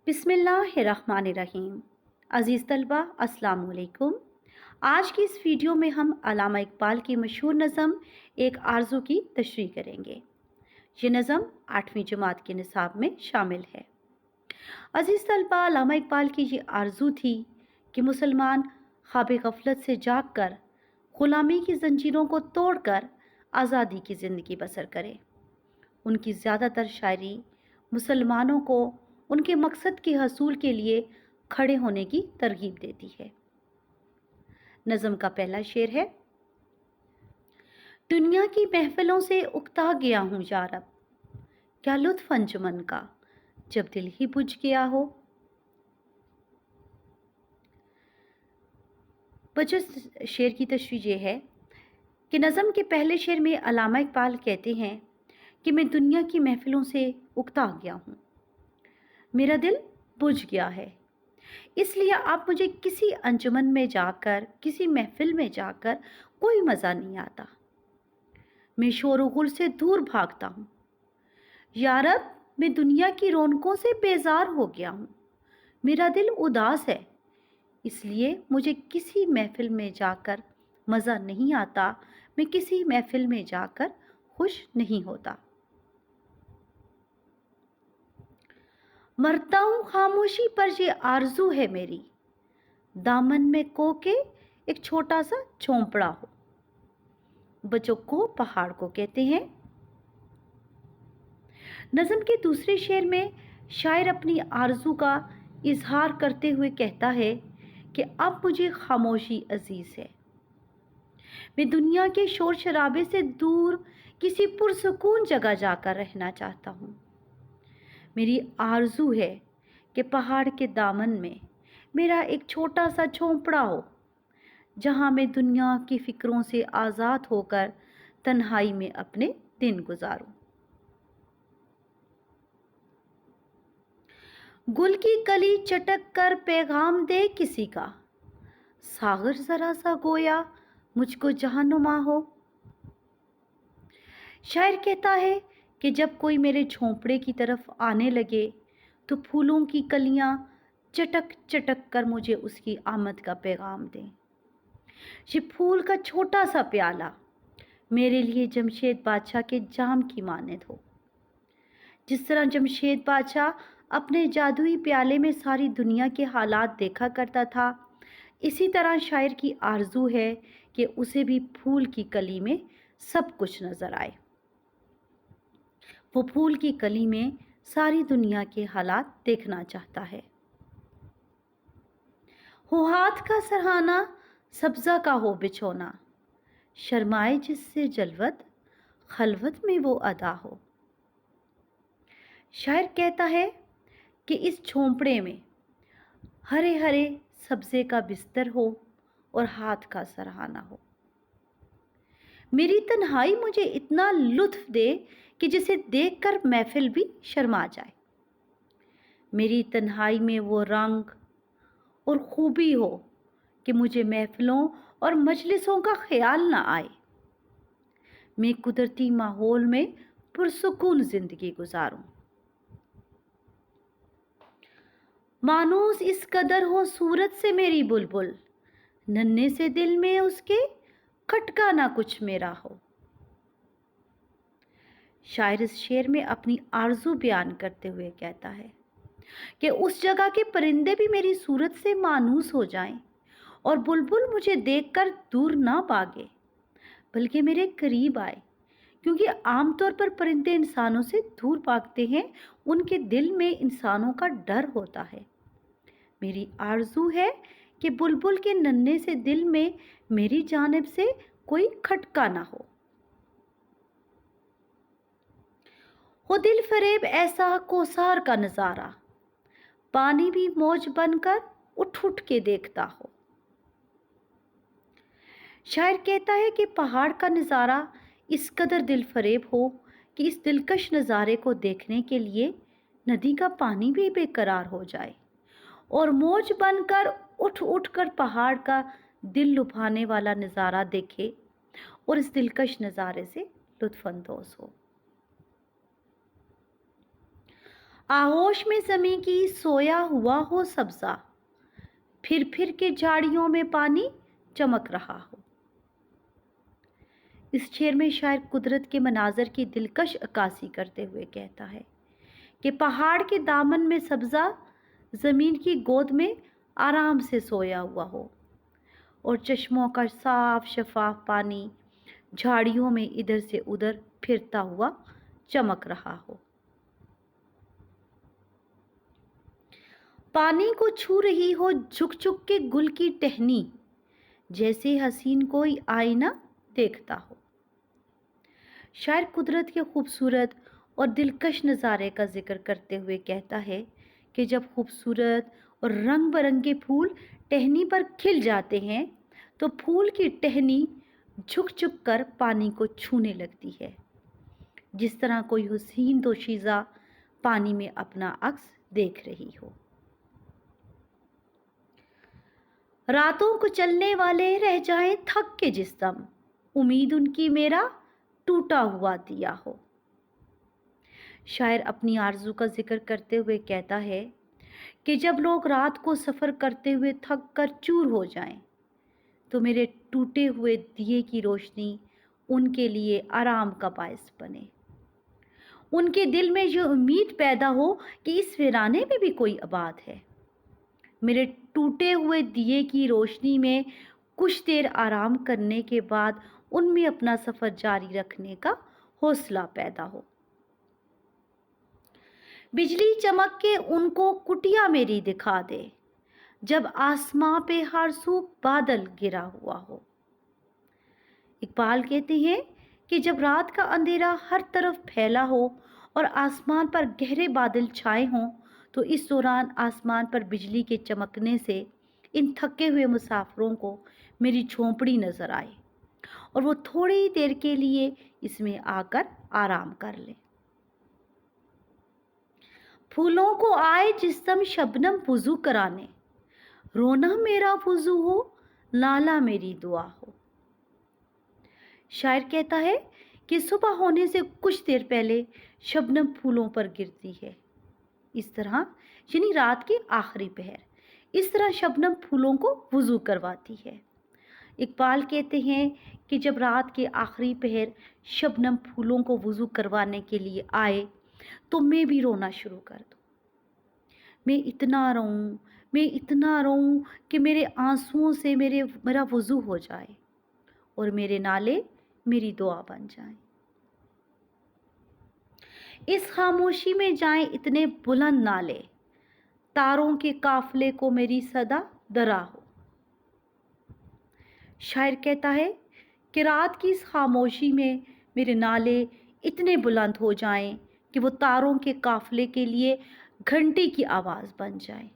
बिस्मिल्लाहिर्रहमानिर्रहीम। अज़ीज़ तलबा अस्सलाम वालेकुम। आज की इस वीडियो में हम अल्लामा इकबाल की मशहूर नज़म एक आरज़ू की तशरीह करेंगे। ये नज़म 8वीं जमात के निसाब में शामिल है। अज़ीज़ तलबा, अल्लामा इकबाल की ये आरज़ू थी कि मुसलमान ख्वाब गफलत से जाग कर ग़ुलामी की ज़ंजीरों को तोड़कर आज़ादी की ज़िंदगी बसर करें। उनकी ज़्यादातर शायरी मुसलमानों को उनके मकसद के हसूल के लिए खड़े होने की तरगीब देती है। नज़म का पहला शेर है। दुनिया की महफिलों से उकता गया हूँ या रब, क्या लुत्फ़ अंजुमन का जब दिल ही बुझ गया हो। वजह शेर की तशरीह ये है कि नज़म के पहले शेर में अल्लामा इकबाल कहते हैं कि मैं दुनिया की महफिलों से उकता गया हूँ, मेरा दिल बुझ गया है, इसलिए आप मुझे किसी अंजुमन में जाकर, किसी महफिल में जाकर कोई मज़ा नहीं आता। मैं शोर गुल से दूर भागता हूँ। या रब, मैं दुनिया की रौनकों से बेजार हो गया हूँ, मेरा दिल उदास है, इसलिए मुझे किसी महफिल में जाकर मज़ा नहीं आता, मैं किसी महफिल में जाकर खुश नहीं होता। मरता हूँ खामोशी पर ये आरज़ू है मेरी, दामन में को के एक छोटा सा झोंपड़ा हो। बच्चों को पहाड़ को कहते हैं। नज़म के दूसरे शेर में शायर अपनी आरज़ू का इजहार करते हुए कहता है कि अब मुझे खामोशी अजीज़ है, मैं दुनिया के शोर शराबे से दूर किसी पुरसुकून जगह जाकर रहना चाहता हूँ। मेरी आरज़ू है कि पहाड़ के दामन में मेरा एक छोटा सा झोंपड़ा हो, जहाँ मैं दुनिया की फ़िक्रों से आज़ाद होकर तन्हाई में अपने दिन गुजारूं। गुल की कली चटक कर पैगाम दे किसी का, सागर ज़रा सा गोया मुझको जहानुमा हो। शायर कहता है कि जब कोई मेरे झोंपड़े की तरफ आने लगे तो फूलों की कलियां चटक चटक कर मुझे उसकी आमद का पैगाम दें। ये फूल का छोटा सा प्याला मेरे लिए जमशेद बादशाह के जाम की मानद हो। जिस तरह जमशेद बादशाह अपने जादुई प्याले में सारी दुनिया के हालात देखा करता था, इसी तरह शायर की आरज़ू है कि उसे भी फूल की कली में सब कुछ नज़र आए। वो फूल की कली में सारी दुनिया के हालात देखना चाहता है। हो हाथ का सरहाना, सब्ज़ा का हो बिछोना, शर्माए जिससे जलवत, खलवत में वो अदा हो। शायर कहता है कि इस झोंपड़े में हरे हरे सब्ज़े का बिस्तर हो और हाथ का सरहाना हो। मेरी तन्हाई मुझे इतना लुत्फ़ दे कि जिसे देखकर महफिल भी शर्मा जाए। मेरी तन्हाई में वो रंग और खूबी हो कि मुझे महफिलों और मजलिसों का ख्याल ना आए। मैं कुदरती माहौल में पुरसुकून ज़िंदगी गुजारूं। मानूस इस कदर हो सूरत से मेरी बुलबुल, नन्हे से दिल में उसके खटका ना कुछ मेरा हो। शायर इस शेर में अपनी आरज़ू बयान करते हुए कहता है कि उस जगह के परिंदे भी मेरी सूरत से मानूस हो जाएं और बुलबुल मुझे देखकर दूर ना भागे बल्कि मेरे करीब आए, क्योंकि आमतौर पर परिंदे इंसानों से दूर भागते हैं, उनके दिल में इंसानों का डर होता है। मेरी आरज़ू है कि बुलबुल के नन्हे से दिल में मेरी जानिब से कोई खटका ना हो दिल फरेब ऐसा कोसार का नज़ारा, पानी भी मौज बनकर उठ उठ के देखता हो। शायर कहता है कि पहाड़ का नज़ारा इस कदर दिल फरेब हो कि इस दिलकश नज़ारे को देखने के लिए नदी का पानी भी बेकरार हो जाए और मौज बनकर उठ उठ कर पहाड़ का दिल लुभाने वाला नज़ारा देखे और इस दिलकश नज़ारे से लुत्फ़ अंदोज़ हो। आहोश में ज़मीं की सोया हुआ हो सब्ज़ा, फिर के झाड़ियों में पानी चमक रहा हो। इस शेर में शायर कुदरत के मनाज़र की दिलकश अक्कासी करते हुए कहता है कि पहाड़ के दामन में सब्ज़ा ज़मीन की गोद में आराम से सोया हुआ हो और चश्मों का साफ शफाफ पानी झाड़ियों में इधर से उधर फिरता हुआ चमक रहा हो। पानी को छू रही हो झुक झुक के गुल की टहनी, जैसे हसीन कोई आईना देखता हो। शायर कुदरत के खूबसूरत और दिलकश नज़ारे का जिक्र करते हुए कहता है कि जब खूबसूरत और रंग बिरंगे फूल टहनी पर खिल जाते हैं तो फूल की टहनी झुक झुक कर पानी को छूने लगती है, जिस तरह कोई हुसीन दोशीज़ा पानी में अपना अक्स देख रही हो। रातों को चलने वाले रह जाएं थक के जिस्म, उम्मीद उनकी मेरा टूटा हुआ दिया हो। शायर अपनी आरज़ू का जिक्र करते हुए कहता है कि जब लोग रात को सफ़र करते हुए थक कर चूर हो जाएं, तो मेरे टूटे हुए दिए की रोशनी उनके लिए आराम का बायस बने। उनके दिल में ये उम्मीद पैदा हो कि इस वीराने में भी कोई आबाद है। मेरे टूटे हुए दिए की रोशनी में कुछ देर आराम करने के बाद उनमें अपना सफ़र जारी रखने का हौसला पैदा हो। बिजली चमक के उनको कुटिया मेरी दिखा दे, जब आसमां पे हर सू बादल गिरा हुआ हो। इकबाल कहते हैं कि जब रात का अंधेरा हर तरफ फैला हो और आसमान पर गहरे बादल छाए हों, तो इस दौरान आसमान पर बिजली के चमकने से इन थके हुए मुसाफिरों को मेरी झोंपड़ी नज़र आए और वो थोड़ी देर के लिए इसमें आकर आराम कर लें। फूलों को आए जिस्म शबनम वुज़ू कराने, रोना मेरा वुज़ू हो, नाला मेरी दुआ हो। शायर कहता है कि सुबह होने से कुछ देर पहले शबनम फूलों पर गिरती है। इस तरह यानी रात की आखिरी पहर, इस तरह शबनम फूलों को वुज़ू करवाती है। इकबाल कहते हैं कि जब रात के आखिरी पहर शबनम फूलों को वुज़ू करवाने के लिए आए तो मैं भी रोना शुरू कर दूँ। मैं इतना रोऊं कि मेरे आंसुओं से मेरा वुज़ू हो जाए और मेरे नाले मेरी दुआ बन जाएं। इस खामोशी में जाएं इतने बुलंद नाले, तारों के काफिले को मेरी सदा डरा हो। शायर कहता है कि रात की इस खामोशी में मेरे नाले इतने बुलंद हो जाएं कि वो तारों के काफिले के लिए घंटी की आवाज़ बन जाए।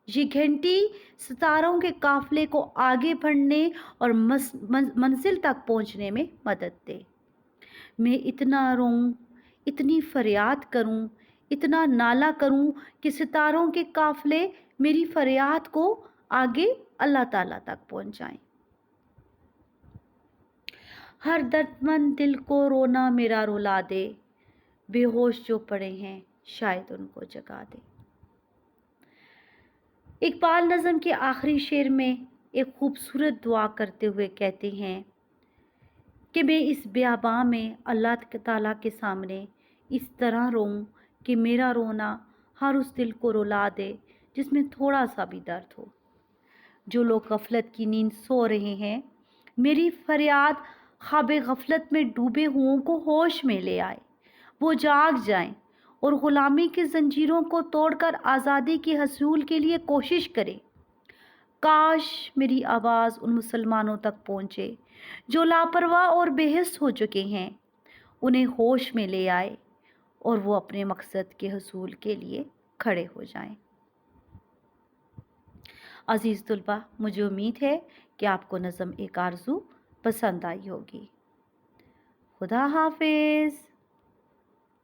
ये घंटी सितारों के काफिले को आगे बढ़ने और मंजिल तक पहुंचने में मदद दे। मैं इतना रोऊं, इतनी फरियाद करूं, इतना नाला करूं कि सितारों के काफिले मेरी फरियाद को आगे अल्लाह ताला तक पहुंचाएं। हर दर्दमंद दिल को रोना मेरा रुला दे, बेहोश जो पड़े हैं शायद उनको जगा दे। इकबाल नज़म के आखिरी शेर में एक खूबसूरत दुआ करते हुए कहते हैं कि मैं इस बियाबां में अल्लाह ताला के सामने इस तरह रोऊं कि मेरा रोना हर उस दिल को रुला दे जिसमें थोड़ा सा भी दर्द हो। जो लोग गफलत की नींद सो रहे हैं, मेरी फरियाद ख्वाब गफलत में डूबे हुओं को होश में ले आए, वो जाग जाएं और ग़ुलामी की ज़ंजीरों को तोड़कर आज़ादी के हसूल के लिए कोशिश करें। काश मेरी आवाज़ उन मुसलमानों तक पहुँचे जो लापरवाह और बेहिस हो चुके हैं, उन्हें होश में ले आए और वो अपने मकसद के हसूल के लिए खड़े हो जाएं। अज़ीज़ तुलबा, मुझे उम्मीद है कि आपको नज़म एक आरज़ू पसंद आई होगी। खुदा हाफिज़।